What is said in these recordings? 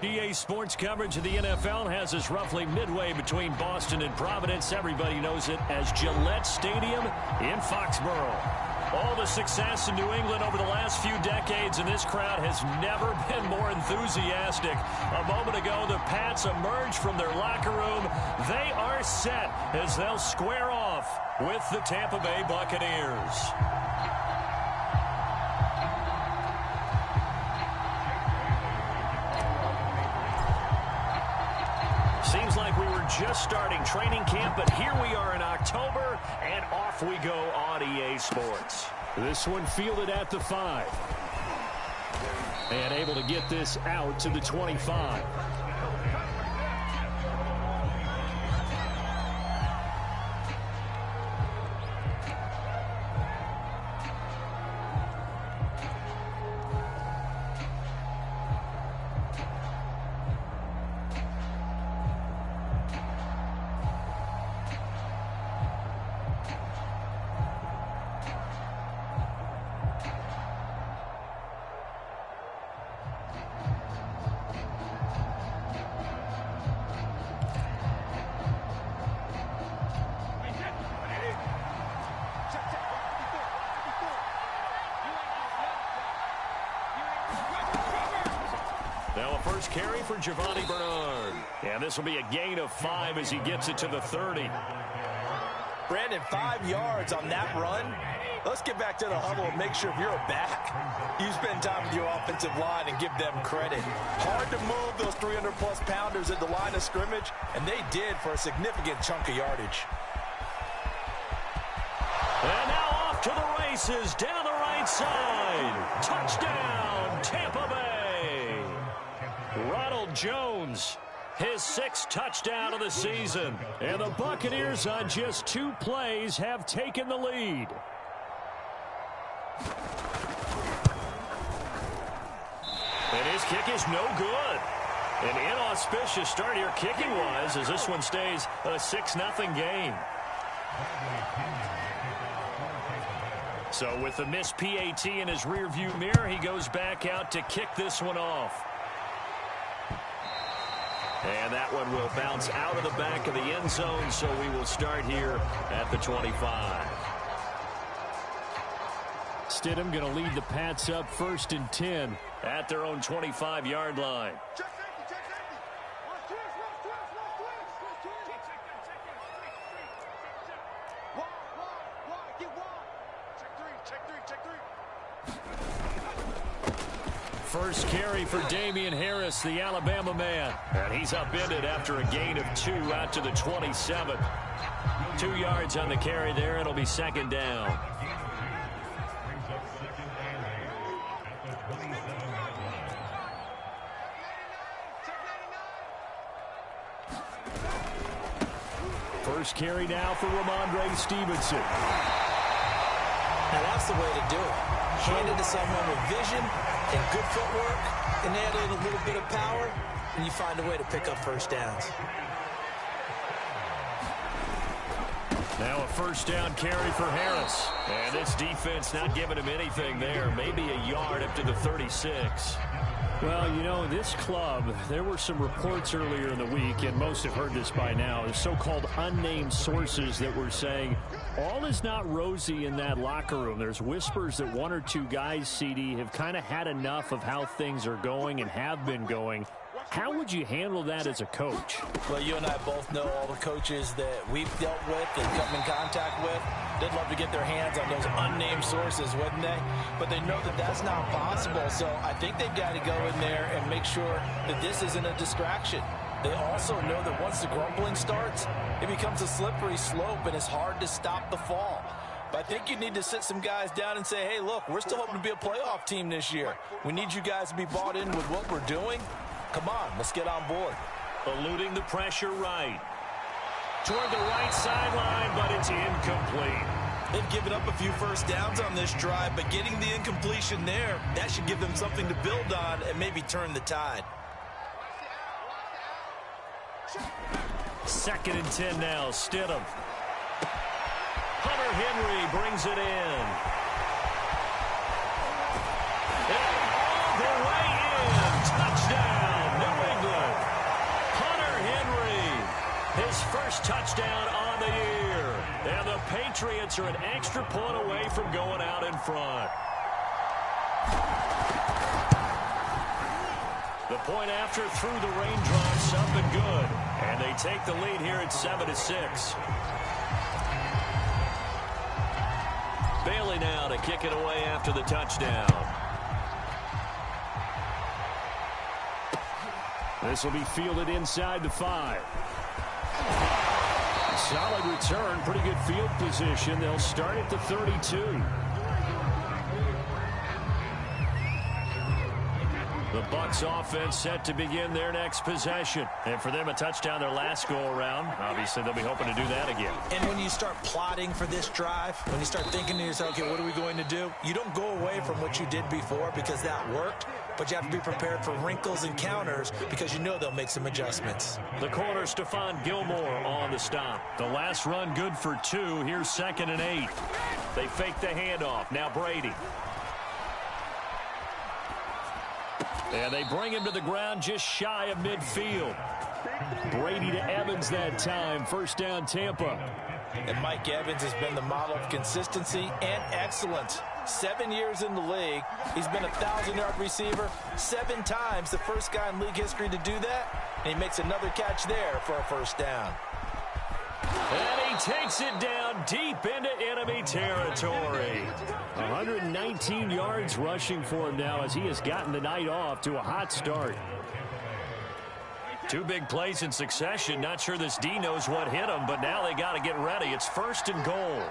EA Sports coverage of the NFL has us roughly midway between Boston and Providence. Everybody knows it as Gillette Stadium in Foxborough. All the success in New England over the last few decades, and this crowd has never been more enthusiastic. A moment ago, the Pats emerged from their locker room. They are set as they'll square off with the Tampa Bay Buccaneers. Seems like we were just starting training camp, but here we are in October, and off we go on EA Sports. This one fielded at the 5. And able to get this out to the 25. Now a first carry for Giovanni Bernard. And this will be a gain of 5 as he gets it to the 30. Brandon, 5 yards on that run. Let's get back to the huddle and make sure you're back. You spend time with your offensive line and give them credit. Hard to move those 300-plus pounders at the line of scrimmage, and they did for a significant chunk of yardage. And now off to the races down the right side. Touchdown, Tampa Bay. Ronald Jones, his 6th touchdown of the season. And the Buccaneers on just 2 plays have taken the lead. And his kick is no good. An inauspicious start here kicking-wise as this one stays a 6-0 game. So with the missed PAT in his rearview mirror, he goes back out to kick this one off. And that one will bounce out of the back of the end zone, so we will start here at the 25. Stidham going to lead the Pats up 1st and 10 at their own 25-yard line. First carry for Damian Harris, the Alabama man. And he's upended after a gain of 2 out to the 27. 2 yards on the carry there. It'll be 2nd down. First carry now for Ramondre Stevenson. Now that's the way to do it. Hand it to someone with vision and good footwork, and add in a little bit of power, and you find a way to pick up first downs. Now a first down carry for Harris. And this defense not giving him anything there. Maybe a yard up to the 36. Well, you know, this club, there were some reports earlier in the week, and most have heard this by now, the so-called unnamed sources that were saying all is not rosy in that locker room. There's whispers that 1 or 2 guys, CD, have kind of had enough of how things are going and have been going. How would you handle that as a coach? Well, you and I both know all the coaches that we've dealt with and come in contact with. They'd love to get their hands on those unnamed sources, wouldn't they? But they know that that's not possible, so I think they've got to go in there and make sure that this isn't a distraction. They also know that once the grumbling starts, it becomes a slippery slope, and it's hard to stop the fall. But I think you need to sit some guys down and say, hey, look, we're still hoping to be a playoff team this year. We need you guys to be bought in with what we're doing. Come on, let's get on board. Eluding the pressure right. Toward the right sideline, but it's incomplete. They've given up a few first downs on this drive, but getting the incompletion there, that should give them something to build on and maybe turn the tide. 2nd and 10 now, Stidham. Hunter Henry brings it in. And all the way in. Touchdown, New Patriots are an extra point away from going out in front. The point after through the raindrops, up and good. And they take the lead here at 7-6. Bailey now to kick it away after the touchdown. This will be fielded inside the 5. Solid return, pretty good field position. They'll start at the 32. The Bucs offense set to begin their next possession. And for them, a touchdown their last go-around. Obviously, they'll be hoping to do that again. And when you start plotting for this drive, when you start thinking to yourself, okay, what are we going to do? You don't go away from what you did before because that worked. But you have to be prepared for wrinkles and counters because you know they'll make some adjustments. The corner, Stephon Gilmore, on the stop. The last run good for 2. Here's 2nd and 8. They fake the handoff. Now Brady. And they bring him to the ground just shy of midfield. Brady to Evans that time. First down, Tampa. And Mike Evans has been the model of consistency and excellence. 7 years in the league. He's been a 1,000-yard receiver 7 times, the first guy in league history to do that. And he makes another catch there for a first down. And he takes it down deep into enemy territory. 119 yards rushing for him now as he has gotten the night off to a hot start. 2 big plays in succession. Not sure this D knows what hit him, but now they got to get ready. It's 1st and goal.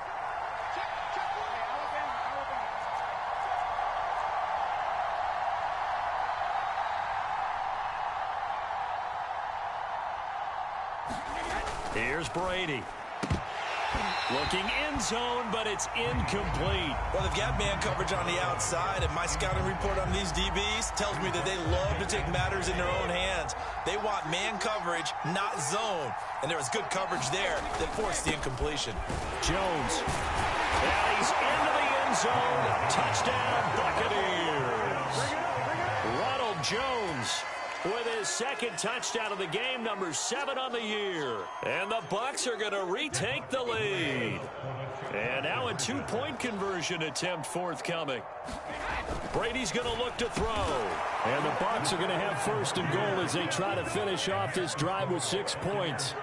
Here's Brady. Looking end zone, but it's incomplete. Well, they've got man coverage on the outside, and my scouting report on these DBs tells me that they love to take matters in their own hands. They want man coverage, not zone. And there was good coverage there that forced the incompletion. Jones. And he's into the end zone. Touchdown, Buccaneers. Ronald Jones with his 2nd touchdown of the game, number 7 on the year. And the Bucs are going to retake the lead. And now a 2-point conversion attempt forthcoming. Brady's going to look to throw. And the Bucs are going to have 1st and goal as they try to finish off this drive with 6 points.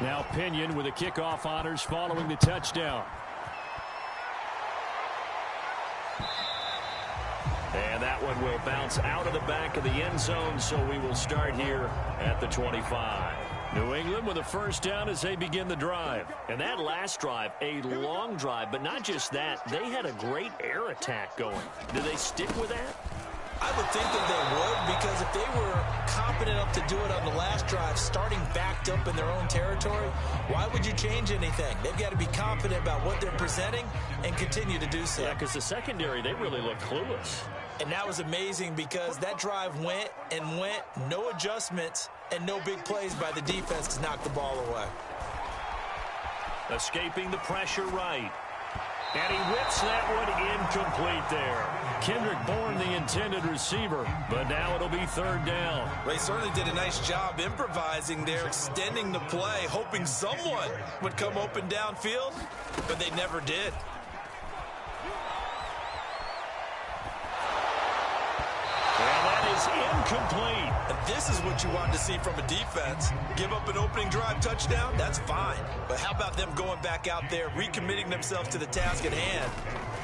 Now Pinion with the kickoff honors following the touchdown. And that one will bounce out of the back of the end zone, so we will start here at the 25. New England with a first down as they begin the drive. And that last drive, a long drive, but not just that. They had a great air attack going. Do they stick with that? I would think that they would, because if they were competent enough to do it on the last drive, starting backed up in their own territory, why would you change anything? They've got to be confident about what they're presenting and continue to do so. Yeah, because the secondary, they really look clueless. And that was amazing because that drive went and went, no adjustments, and no big plays by the defense to knock the ball away. Escaping the pressure right. And he whips that one incomplete there. Kendrick Bourne, the intended receiver, but now it'll be 3rd down. They certainly did a nice job improvising there, extending the play, hoping someone would come open downfield, but they never did. And that is incomplete. And this is what you want to see from a defense. Give up an opening drive touchdown, that's fine. But how about them going back out there, recommitting themselves to the task at hand,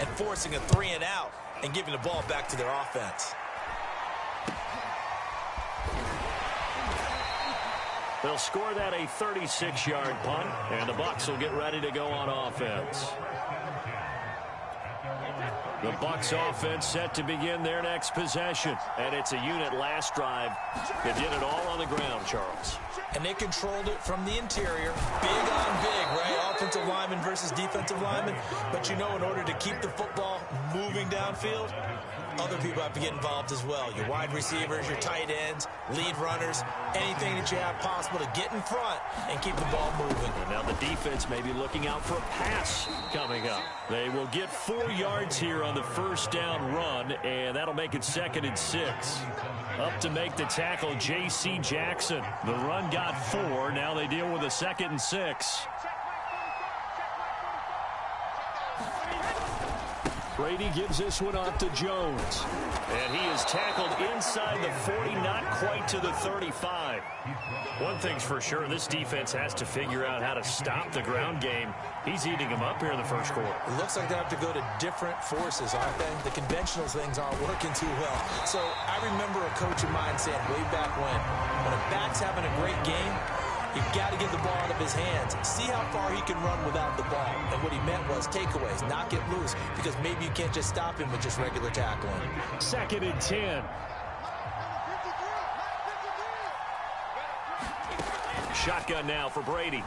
and forcing a 3-and-out and giving the ball back to their offense? They'll score that a 36-yard punt, and the Bucs will get ready to go on offense. The Bucs offense set to begin their next possession. And it's a unit last drive that did it all on the ground, Charles. And they controlled it from the interior. Big on big, right? Offensive lineman versus defensive lineman. But you know, in order to keep the football moving downfield, other people have to get involved as well. Your wide receivers, your tight ends, lead runners, anything that you have possible to get in front and keep the ball moving. And now the defense may be looking out for a pass coming up. They will get 4 yards here on the first down run, and that'll make it 2nd and 6. Up to make the tackle, J.C. Jackson. The run got 4. Now they deal with a 2nd and 6. Brady gives this one off to Jones. And he is tackled inside the 40, not quite to the 35. One thing's for sure, this defense has to figure out how to stop the ground game. He's eating them up here in the first quarter. It looks like they have to go to different forces, aren't they? The conventional things aren't working too well. So I remember a coach of mine saying way back when a back's having a great game, you've got to get the ball out of his hands. See how far he can run without the ball. And what he meant was takeaways, not get loose, because maybe you can't just stop him with just regular tackling. 2nd and 10. Shotgun now for Brady.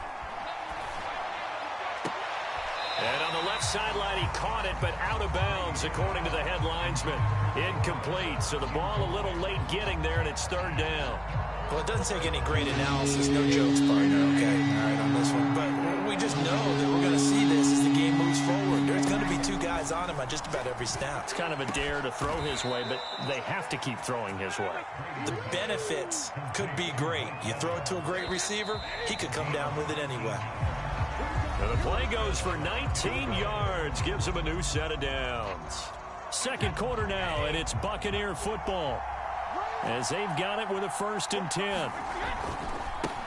And on the left sideline, he caught it, but out of bounds, according to the head linesman. Incomplete, so the ball a little late getting there, and it's 3rd down. Well, it doesn't take any great analysis. No jokes, partner, okay? All right, on this one. But we just know that we're going to see this as the game moves forward. There's going to be 2 guys on him on just about every snap. It's kind of a dare to throw his way, but they have to keep throwing his way. The benefits could be great. You throw it to a great receiver, he could come down with it anyway. And the play goes for 19 yards, gives him a new set of downs. 2nd quarter now, and it's Buccaneer football, as they've got it with a 1st and 10.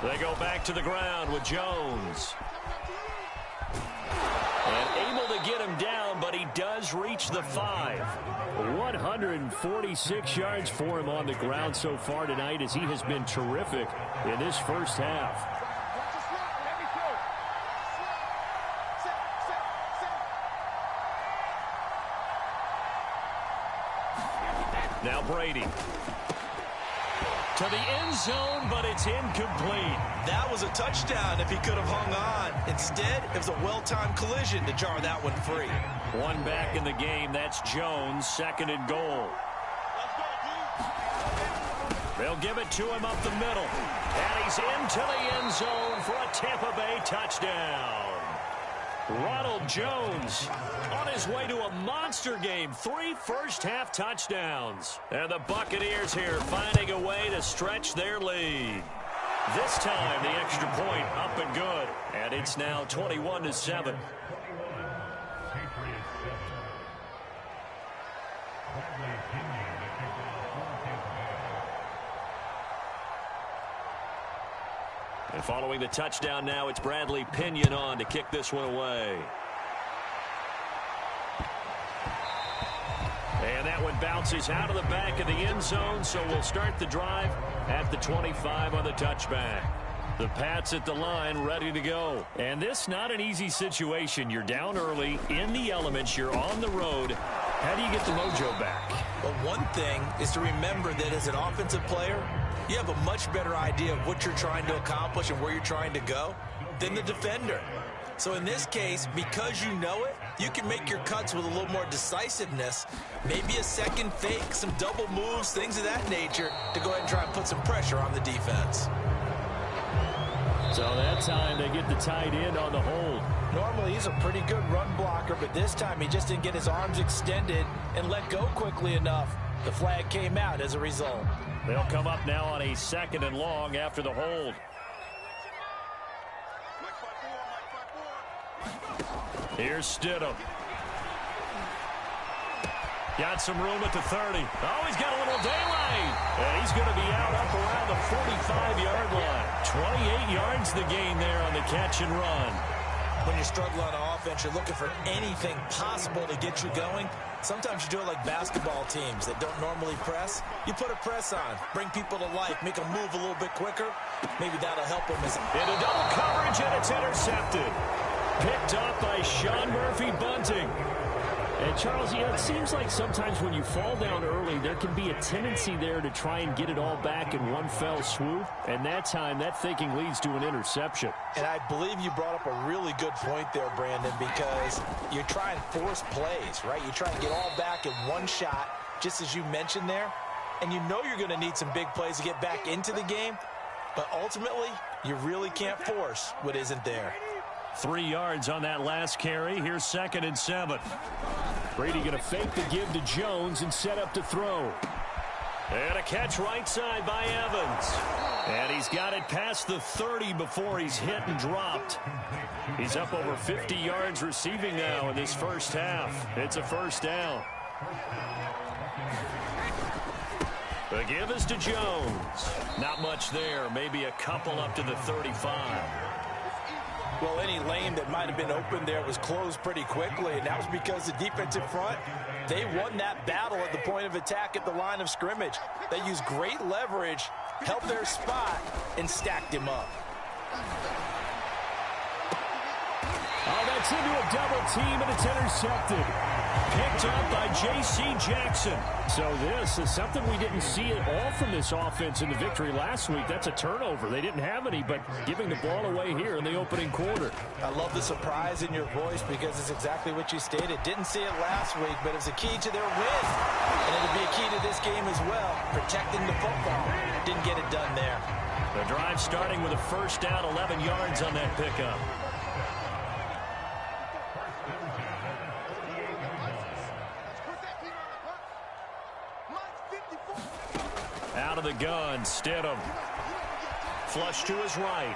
They go back to the ground with Jones. And able to get him down, but he does reach the 5. 146 yards for him on the ground so far tonight, as he has been terrific in this first half. Now Brady. To the end zone, but it's incomplete. That was a touchdown if he could have hung on. Instead, it was a well-timed collision to jar that one free. One back in the game. That's Jones, 2nd and goal. They'll give it to him up the middle. And he's into the end zone for a Tampa Bay touchdown. Ronald Jones on his way to a monster game. 3 first-half touchdowns. And the Buccaneers here finding a way to stretch their lead. This time, the extra point up and good. And it's now 21-7. And following the touchdown now, it's Bradley Pinion on to kick this one away. And that one bounces out of the back of the end zone, so we'll start the drive at the 25 on the touchback. The Pats at the line, ready to go. And this not an easy situation. You're down early, in the elements, you're on the road. How do you get the mojo back? Well, one thing is to remember that as an offensive player, you have a much better idea of what you're trying to accomplish and where you're trying to go than the defender. So in this case, because you know it, you can make your cuts with a little more decisiveness, maybe a second fake, some double moves, things of that nature, to go ahead and try and put some pressure on the defense. So that time they get the tight end on the hold. Normally he's a pretty good run blocker, but this time he just didn't get his arms extended and let go quickly enough. The flag came out as a result. They'll come up now on a 2nd and long after the hold. Here's Stidham. Got some room at the 30. Oh, he's got a little daylight. And he's going to be out up around the 45-yard line. 28 yards the gain there on the catch and run. When you're struggling on offense, you're looking for anything possible to get you going. Sometimes you do it like basketball teams that don't normally press. You put a press on, bring people to life, make them move a little bit quicker. Maybe that'll help them. Into double coverage, and it's intercepted. Picked up by Sean Murphy-Bunting. And, Charles, you know, it seems like sometimes when you fall down early, there can be a tendency there to try and get it all back in one fell swoop. And that time, that thinking leads to an interception. And I believe you brought up a really good point there, Brandon, because you're trying to force plays, right? You try and get all back in one shot, just as you mentioned there. And you know you're going to need some big plays to get back into the game. But ultimately, you really can't force what isn't there. 3 yards on that last carry. Here's 2nd and 7. Brady going to fake the give to Jones and set up to throw. And a catch right side by Evans. And he's got it past the 30 before he's hit and dropped. He's up over 50 yards receiving now in this first half. It's a first down. The give is to Jones. Not much there. Maybe a couple up to the 35. Well, any lane that might have been open there was closed pretty quickly, and that was because the defensive front, they won that battle at the point of attack at the line of scrimmage. They used great leverage, held their spot, and stacked him up. Oh, that's into a double team, and it's intercepted. Picked up by J.C. Jackson. So this is something we didn't see at all from this offense in the victory last week. That's a turnover. They didn't have any, but giving the ball away here in the opening quarter. I love the surprise in your voice because it's exactly what you stated. Didn't see it last week, but it's a key to their win. And it'll be a key to this game as well, protecting the football. Didn't get it done there. The drive starting with a first down, 11 yards on that pickup. Out of the gun, Stidham. Flush to his right.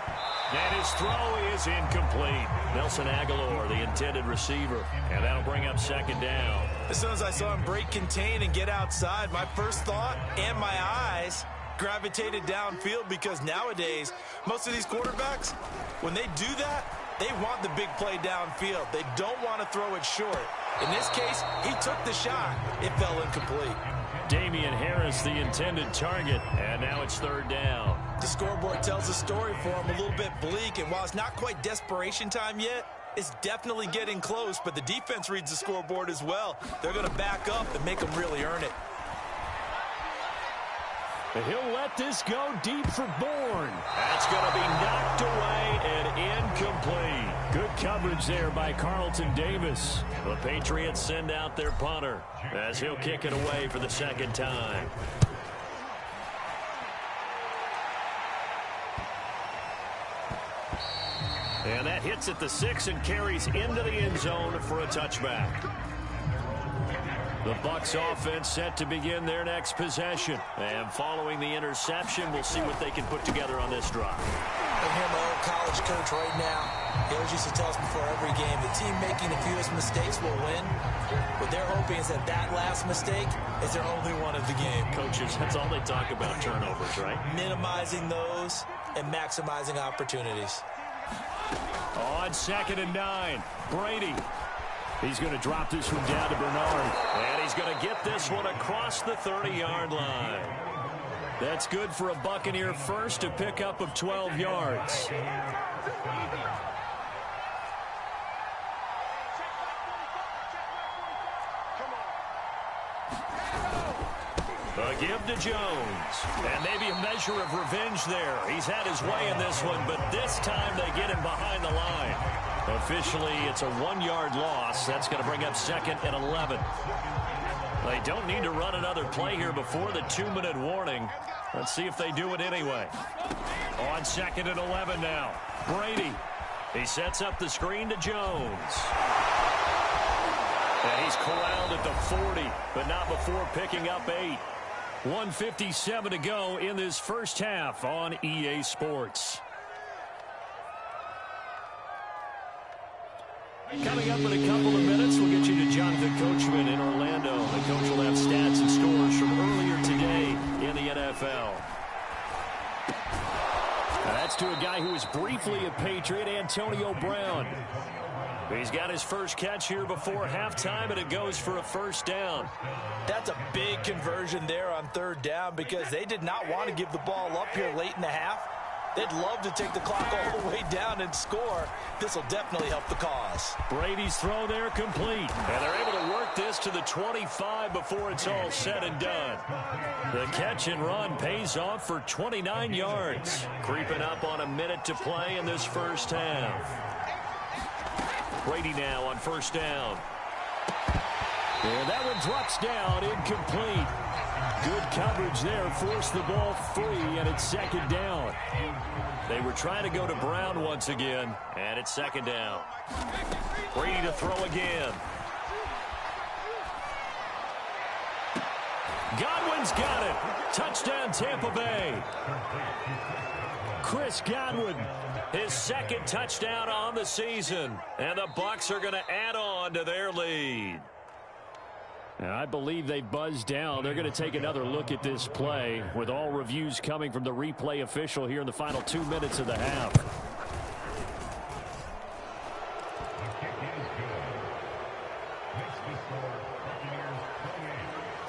And his throw is incomplete. Nelson Aguilar, the intended receiver. And that'll bring up second down. As soon as I saw him break contain and get outside, my first thought and my eyes gravitated downfield because nowadays, most of these quarterbacks, when they do that, they want the big play downfield. They don't want to throw it short. In this case, he took the shot. It fell incomplete. Damian Harris, the intended target, and now it's third down. The scoreboard tells a story for him, a little bit bleak, and while it's not quite desperation time yet, it's definitely getting close, but the defense reads the scoreboard as well. They're going to back up and make them really earn it. He'll let this go deep for Bourne. That's going to be knocked away and incomplete. Good coverage there by Carlton Davis. The Patriots send out their punter as he'll kick it away for the second time. And that hits at the 6 and carries into the end zone for a touchback. The Bucs offense set to begin their next possession. And following the interception, we'll see what they can put together on this drive. I hear my old college coach right now. He always used to tell us before every game, the team making the fewest mistakes will win. What they're hoping is that that last mistake is their only one of the game. Coaches, that's all they talk about, turnovers, right? Minimizing those and maximizing opportunities. On 2nd and 9, Brady. He's going to drop this one down to Bernard. And he's going to get this one across the 30-yard line. That's good for a Buccaneer first, a pickup of 12 yards. A give to Jones. And maybe a measure of revenge there. He's had his way in this one, but this time they get him behind the line. Officially, it's a 1-yard loss. That's going to bring up 2nd and 11. They don't need to run another play here before the 2-minute warning. Let's see if they do it anyway. On 2nd and 11 now. Brady. He sets up the screen to Jones. And he's corralled at the 40, but not before picking up 8. 1:57 to go in this first half on EA Sports. Coming up in a couple of minutes, we'll get you to Jonathan Coachman in Orlando. The coach will have stats and scores from earlier today in the NFL. Now that's to a guy who was briefly a Patriot, Antonio Brown. He's got his first catch here before halftime, and it goes for a first down. That's a big conversion there on 3rd down because they did not want to give the ball up here late in the half. They'd love to take the clock all the way down and score. This will definitely help the cause. Brady's throw there complete. And they're able to work this to the 25 before it's all said and done. The catch and run pays off for 29 yards. Creeping up on a minute to play in this first half. Brady now on 1st down. And that one drops down, incomplete. Good coverage there, forced the ball free, and it's 2nd down. They were trying to go to Brown once again, and it's 2nd down. Brady to throw again. Godwin's got it. Touchdown, Tampa Bay. Chris Godwin, his second touchdown on the season. And the Bucs are going to add on to their lead. And I believe they buzzed down. They're going to take another look at this play with all reviews coming from the replay official here in the final 2 minutes of the half.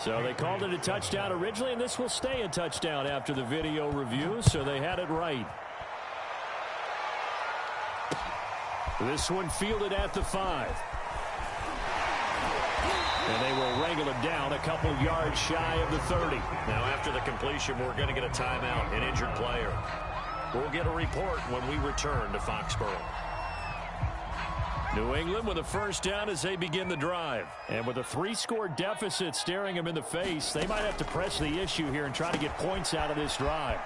So they called it a touchdown originally, and this will stay a touchdown after the video review, so they had it right. This one fielded at the 5. And they will wrangle it down a couple yards shy of the 30. Now after the completion, we're going to get a timeout, an injured player. We'll get a report when we return to Foxborough. New England with a first down as they begin the drive. And with a 3-score deficit staring them in the face, they might have to press the issue here and try to get points out of this drive.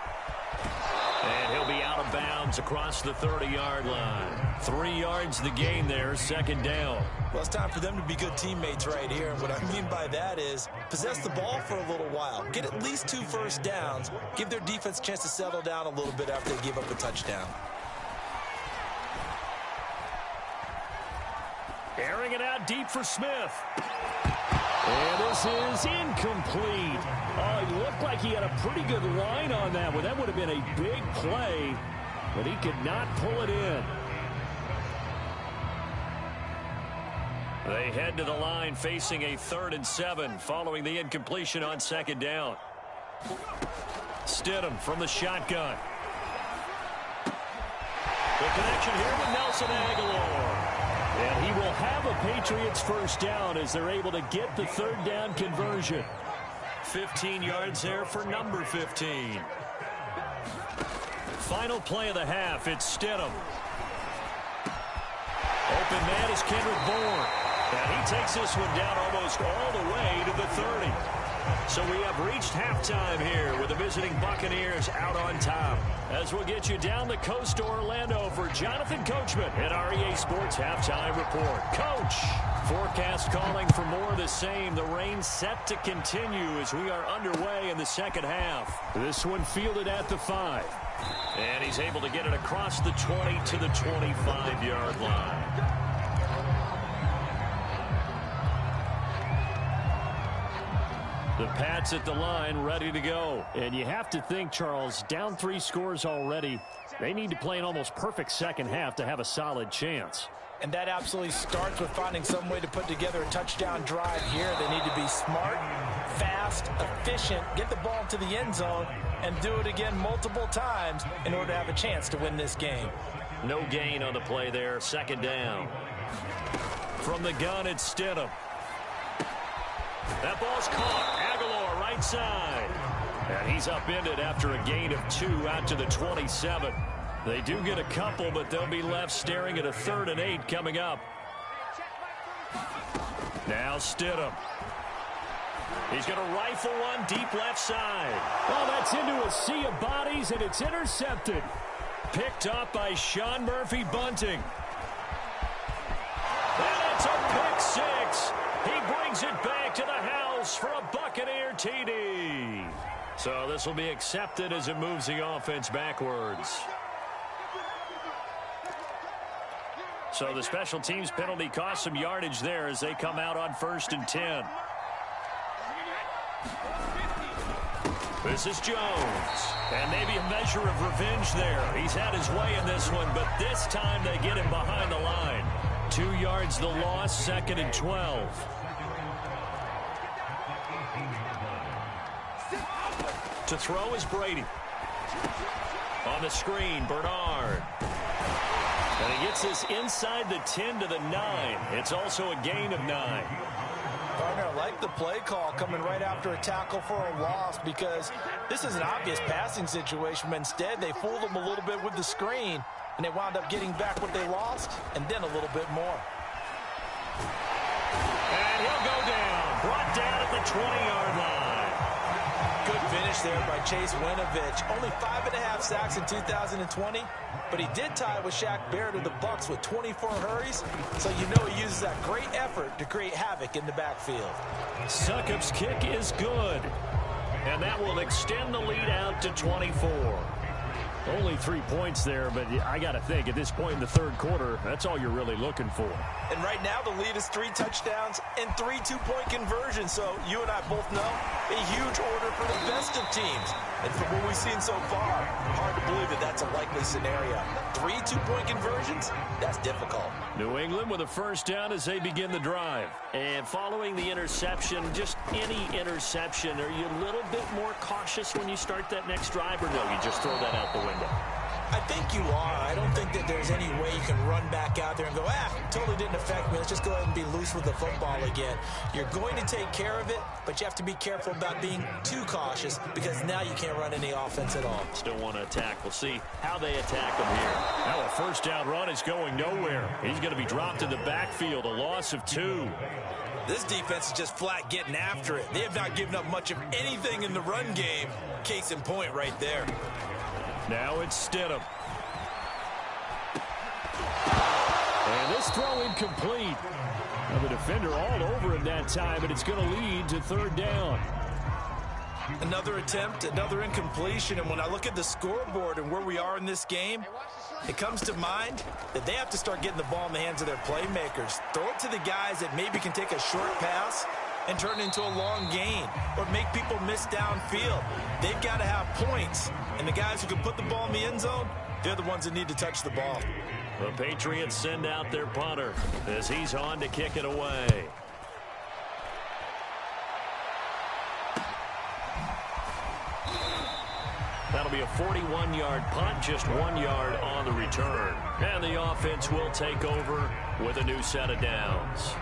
And he'll be out of bounds across the 30-yard line. 3 yards the gain there, second down. Well, it's time for them to be good teammates right here. And what I mean by that is possess the ball for a little while. Get at least 2 first downs. Give their defense a chance to settle down a little bit after they give up a touchdown. Airing it out deep for Smith. And this is incomplete. Oh, he looked like he had a pretty good line on that one. That would have been a big play, but he could not pull it in. They head to the line facing a 3rd and 7 following the incompletion on second down. Stidham from the shotgun. The connection here with Nelson Agholor. And he will have a Patriots first down as they're able to get the 3rd down conversion. 15 yards there for number 15. Final play of the half, it's Stidham. Open man is Kendrick Bourne. And he takes this one down almost all the way to the 30. So we have reached halftime here with the visiting Buccaneers out on top. As we'll get you down the coast to Orlando for Jonathan Coachman at our EA Sports Halftime Report. Coach, forecast calling for more of the same. The rain set to continue as we are underway in the second half. This one fielded at the 5. And he's able to get it across the 20 to the 25-yard line. The Pats at the line, ready to go. And you have to think, Charles, down 3 scores already. They need to play an almost perfect second half to have a solid chance. And that absolutely starts with finding some way to put together a touchdown drive here. They need to be smart, fast, efficient, get the ball to the end zone, and do it again multiple times in order to have a chance to win this game. No gain on the play there, second down. From the gun, it's Stidham. That ball's caught. Agholor, right side. And he's upended after a gain of 2 out to the 27. They do get a couple, but they'll be left staring at a 3rd and 8 coming up. Now Stidham. He's going to rifle one deep left side. Well, that's into a sea of bodies, and it's intercepted. Picked up by Sean Murphy-Bunting. And it's a pick 6. He brings it back to the house for a Buccaneer TD. So this will be accepted as it moves the offense backwards. So the special teams penalty cost some yardage there as they come out on 1st and 10. This is Jones. And maybe a measure of revenge there. He's had his way in this one, but this time they get him behind the line. 2 yards the loss, 2nd and 12. To throw is Brady. On the screen, Bernard. And he gets this inside the 10 to the 9. It's also a gain of 9. Partner, I like the play call coming right after a tackle for a loss because this is an obvious passing situation, but instead they fooled them a little bit with the screen, and they wound up getting back what they lost and then a little bit more. And he'll go down. Brought down at the 20-yard line. good finish there by Chase Winovich. Only 5.5 sacks in 2020, but he did tie with Shaq Barrett of the Bucs with 24 hurries, so you know he uses that great effort to create havoc in the backfield. Succop's kick is good, and that will extend the lead out to 24. Only 3 points there, but I got to think at this point in the third quarter, that's all you're really looking for. And right now, the lead is 3 touchdowns and 3 two-point conversions. So you and I both know a huge order for the best of teams. And from what we've seen so far, hard to believe that that's a likely scenario. 3 two-point conversions? That's difficult. New England with a first down as they begin the drive. And following the interception, just any interception, are you a little bit more cautious when you start that next drive, or no, you just throw that out the window? I think you are. I don't think that there's any way you can run back out there and go, totally didn't affect me. Let's just go ahead and be loose with the football again. You're going to take care of it, but you have to be careful about being too cautious because now you can't run any offense at all. Still want to attack. We'll see how they attack him here. Now a first down run is going nowhere. He's going to be dropped in the backfield, a loss of 2. This defense is just flat getting after it. They have not given up much of anything in the run game. Case in point right there. Now it's Stidham. And this throw incomplete. Now the defender all over him that time, and it's going to lead to third down. Another attempt, another incompletion, and when I look at the scoreboard and where we are in this game, it comes to mind that they have to start getting the ball in the hands of their playmakers. Throw it to the guys that maybe can take a short pass and turn it into a long gain or make people miss downfield. They've got to have points, and the guys who can put the ball in the end zone, they're the ones that need to touch the ball. The Patriots send out their punter as he's on to kick it away. That'll be a 41-yard punt, just 1 yard on the return. And the offense will take over with a new set of downs.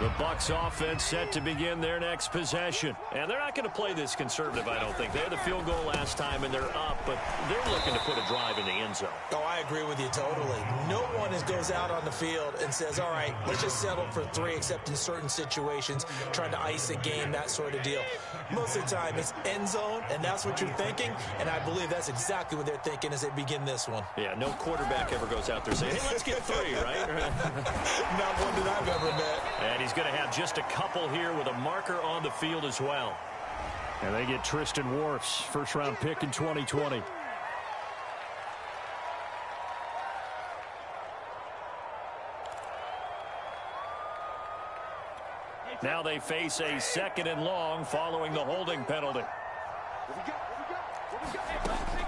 The Bucs offense set to begin their next possession. And they're not going to play this conservative, I don't think. They had the field goal last time, and they're up, but they're looking to put a drive in the end zone. Oh, I agree with you totally. No one goes out on the field and says, all right, let's just settle for 3, except in certain situations, trying to ice a game, that sort of deal. Most of the time, it's end zone, and that's what you're thinking, and I believe that's exactly what they're thinking as they begin this one. Yeah, no quarterback ever goes out there saying, hey, let's get 3, right? Not one that I've ever met. And he's going to have just a couple here with a marker on the field as well. And they get Tristan Wirfs, first-round pick in 2020. Now they face a 2nd and long following the holding penalty.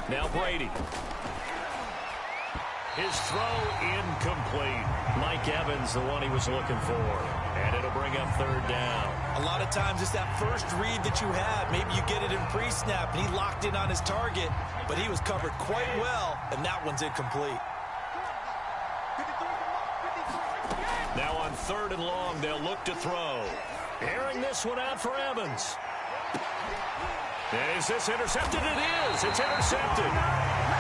Now Brady. His throw incomplete. Mike Evans, the one he was looking for. And it'll bring up third down. A lot of times it's that first read that you have. Maybe you get it in pre-snap, and he locked in on his target, but he was covered quite well, and that one's incomplete. Now on 3rd and long, they'll look to throw. Airing this one out for Evans. And is this intercepted? It is. It's intercepted.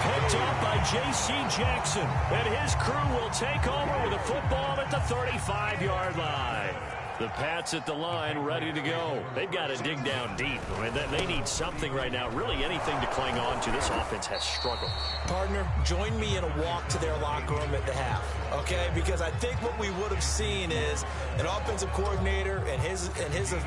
Picked up by J.C. Jackson. And his crew will take over with a football at the 35-yard line. The Pats at the line ready to go. They've got to dig down deep. I mean, they need something right now, really anything to cling on to. This offense has struggled. Partner, join me in a walk to their locker room at the half, okay? Because I think what we would have seen is an offensive coordinator and his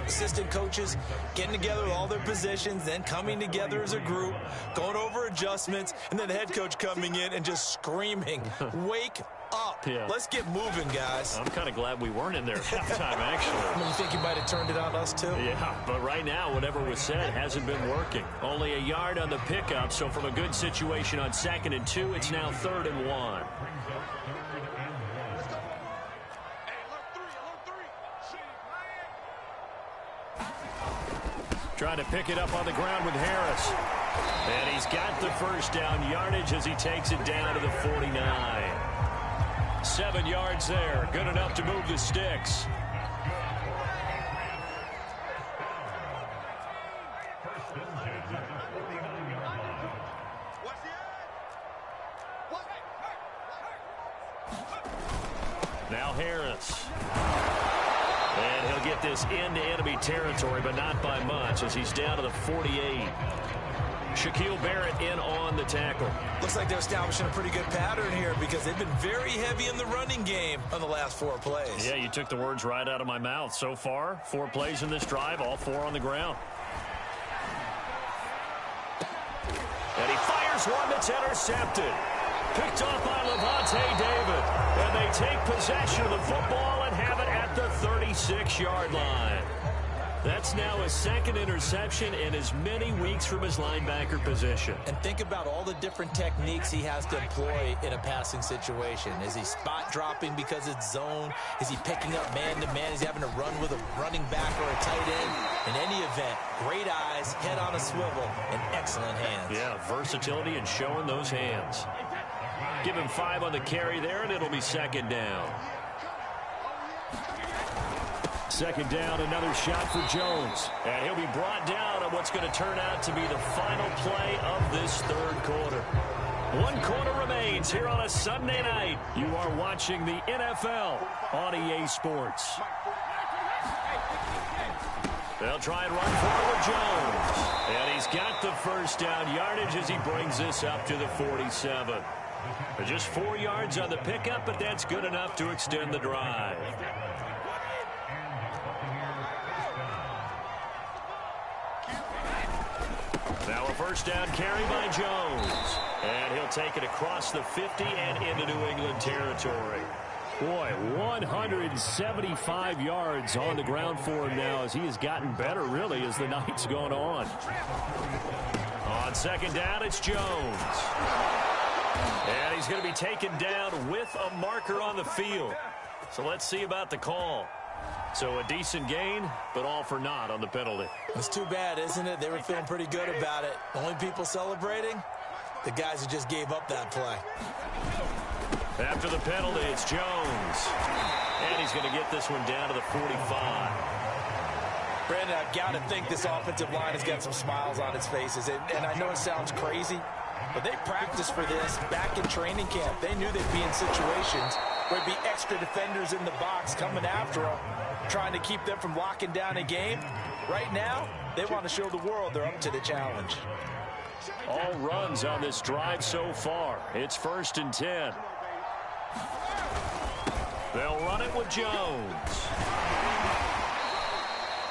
assistant coaches getting together with all their positions, then coming together as a group, going over adjustments, and then the head coach coming in and just screaming, wake up. Yeah. Let's get moving, guys. I'm kind of glad we weren't in there at halftime, actually. You think you might have turned it on us, too? Yeah, but right now, whatever was said hasn't been working. Only a yard on the pickup, so from a good situation on 2nd and 2, it's now 3rd and 1. Trying to pick it up on the ground with Harris. And he's got the first down yardage as he takes it down to the 49. 7 yards there. Good enough to move the sticks. Now Harris. And he'll get get this into enemy territory, but not by much as he's down to the 48. Shaquille Barrett in on the tackle. Looks like they're establishing a pretty good pattern here because they've been very heavy in the running game on the last 4 plays. Yeah, you took the words right out of my mouth. So far, 4 plays in this drive, all 4 on the ground. And he fires one that's intercepted. Picked off by Lavonte David. And they take possession of the football and have it at the 36-yard line. That's now his 2nd interception in as many weeks from his linebacker position. And think about all the different techniques he has to employ in a passing situation. Is he spot dropping because it's zone? Is he picking up man-to-man? Is he having to run with a running back or a tight end? In any event, great eyes, head on a swivel, and excellent hands. Yeah, versatility and showing those hands. Give him 5 on the carry there, and it'll be 2nd down. 2nd down, another shot for Jones. And he'll be brought down on what's going to turn out to be the final play of this 3rd quarter. 1 quarter remains here on a Sunday night. You are watching the NFL on EA Sports. They'll try and run forward Jones. And he's got the first down yardage as he brings this up to the 47. Just 4 yards on the pickup, but that's good enough to extend the drive. Now a first down carry by Jones. And he'll take it across the 50 and into New England territory. Boy, 175 yards on the ground for him now as he has gotten better, really, as the night's gone on. On 2nd down, it's Jones. And he's going to be taken down with a marker on the field. So let's see about the call. So a decent gain, but all for naught on the penalty. It's too bad, isn't it? They were feeling pretty good about it. Only people celebrating, the guys who just gave up that play. After the penalty, it's Jones. And he's going to get this one down to the 45. Brandon, I've got to think this offensive line has got some smiles on its faces. And I know it sounds crazy, but they practiced for this back in training camp. They knew they'd be in situations where there'd be extra defenders in the box coming after them, trying to keep them from locking down a game. Right now, they want to show the world they're up to the challenge. All runs on this drive so far. It's 1st and 10. They'll run it with Jones.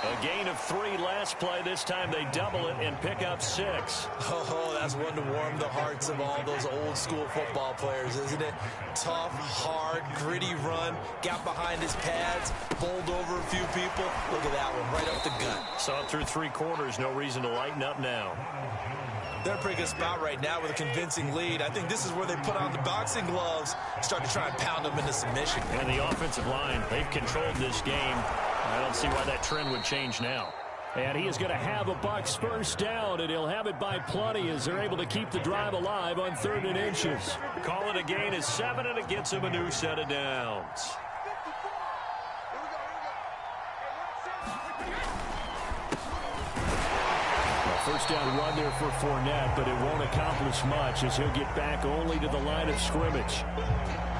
A gain of 3 last play. This time they double it and pick up 6. Oh, that's one to warm the hearts of all those old school football players, isn't it? Tough, hard, gritty run. Got behind his pads, bowled over a few people. Look at that one, right up the gut. Saw it through 3 quarters. No reason to lighten up now. They're in a pretty good spot right now with a convincing lead. I think this is where they put on the boxing gloves, start to try and pound them into submission. And the offensive line, they've controlled this game. I don't see why that trend would change now. And he is going to have a Bucs first down, and he'll have it by plenty as they're able to keep the drive alive on 3rd and inches. Call it a gain of 7, and it gets him a new set of downs. First down run there for Fournette, but it won't accomplish much as he'll get back only to the line of scrimmage.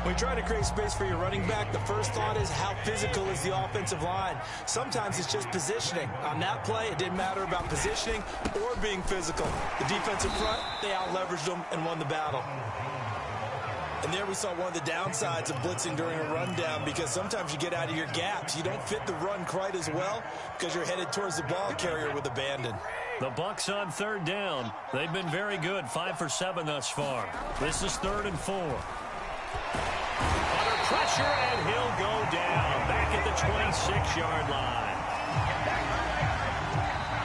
When you try to create space for your running back, the first thought is how physical is the offensive line. Sometimes it's just positioning. On that play, it didn't matter about positioning or being physical. The defensive front, they out-leveraged them and won the battle. And there we saw one of the downsides of blitzing during a rundown because sometimes you get out of your gaps. You don't fit the run quite as well because you're headed towards the ball carrier with abandon. The Bucs on 3rd down. They've been very good, 5 for 7 thus far. This is 3rd and 4. Under pressure, and he'll go down back at the 26-yard line.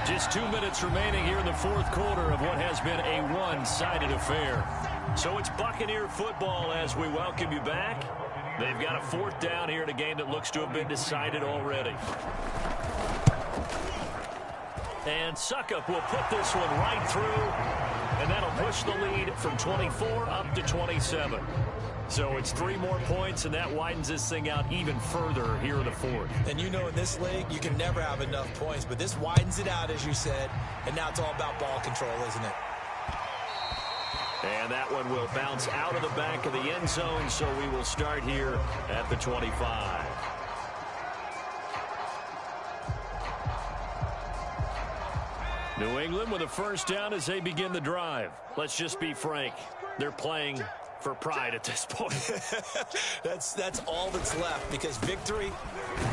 Just 2 minutes remaining here in the 4th quarter of what has been a one-sided affair. So it's Buccaneer football as we welcome you back. They've got a 4th down here in a game that looks to have been decided already. And Succop will put this one right through, and that'll push the lead from 24 up to 27. So it's 3 more points, and that widens this thing out even further here in the 4th. And you know in this league, you can never have enough points, but this widens it out, as you said, and now it's all about ball control, isn't it? And that one will bounce out of the back of the end zone, so we will start here at the 25. New England with a first down as they begin the drive. Let's just be frank. They're playing for pride at this point. That's all that's left, because victory,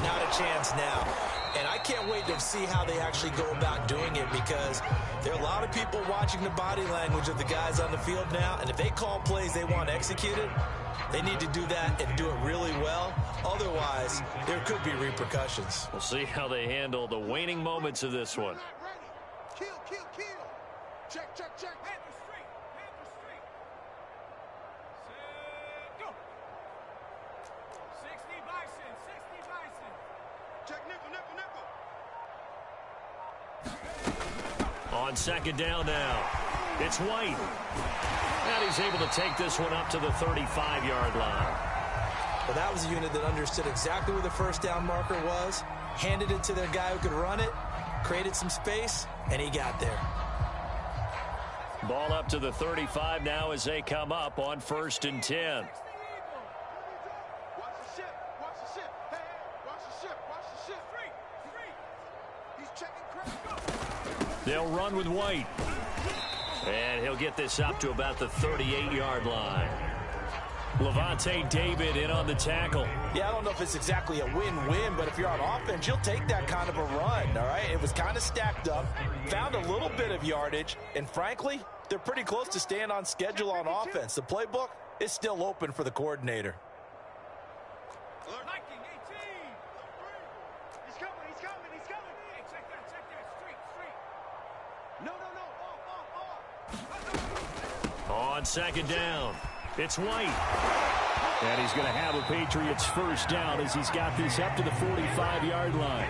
not a chance now. And I can't wait to see how they actually go about doing it, because there are a lot of people watching the body language of the guys on the field now, and if they call plays they want executed, they need to do that and do it really well. Otherwise, there could be repercussions. We'll see how they handle the waning moments of this one. Kill. Check. Panther straight. Set, go. 60 Bison. Check nickel. On second down now, it's White. And he's able to take this one up to the 35-yard line. Well, that was a unit that understood exactly where the first down marker was, handed it to their guy who could run it, created some space, and he got there. Ball up to the 35 now as they come up on 1st and 10. Watch the ship. Hey, watch the ship. Straight. He's checking crack. They'll run with White. And he'll get this up to about the 38-yard line. Levante David in on the tackle. Yeah, I don't know if it's exactly a win-win, but if you're on offense, you'll take that kind of a run, all right? It was kind of stacked up, found a little bit of yardage, and frankly, they're pretty close to staying on schedule on offense. The playbook is still open for the coordinator. Viking 18. He's coming. Hey, check that. Straight. No. Off. On second down, it's White. And he's going to have a Patriots first down as he's got this up to the 45-yard line.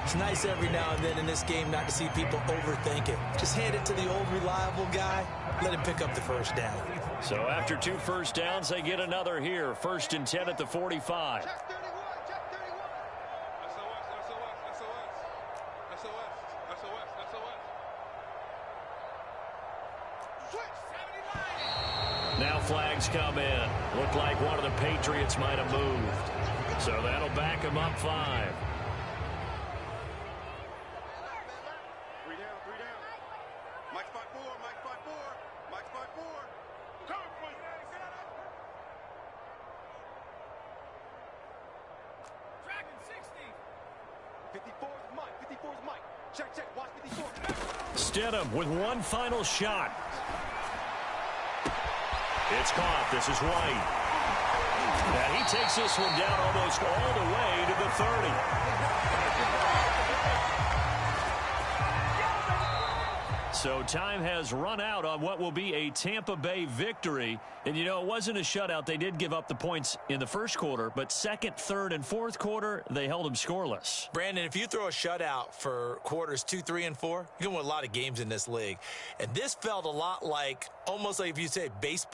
It's nice every now and then in this game not to see people overthink it. Just hand it to the old reliable guy, let him pick up the first down. So after 2 first downs, they get another here. 1st and 10 at the 45. Check 31. Switch. 79. Now flags come in. Looked like one of the Patriots might have moved. So that'll back him up 5. 3 down. Mike 5-4. Come for you. Dragon 60. 54's Mike. Check. Watch 54. Stidham with one final shot. It's caught. This is White. And he takes this one down almost all the way to the 30. So time has run out on what will be a Tampa Bay victory. And, you know, it wasn't a shutout. They did give up the points in the first quarter, but second, third, and fourth quarter, they held them scoreless. Brandon, if you throw a shutout for quarters 2, 3, and 4, you can win a lot of games in this league. And this felt a lot like, almost like if you say baseball.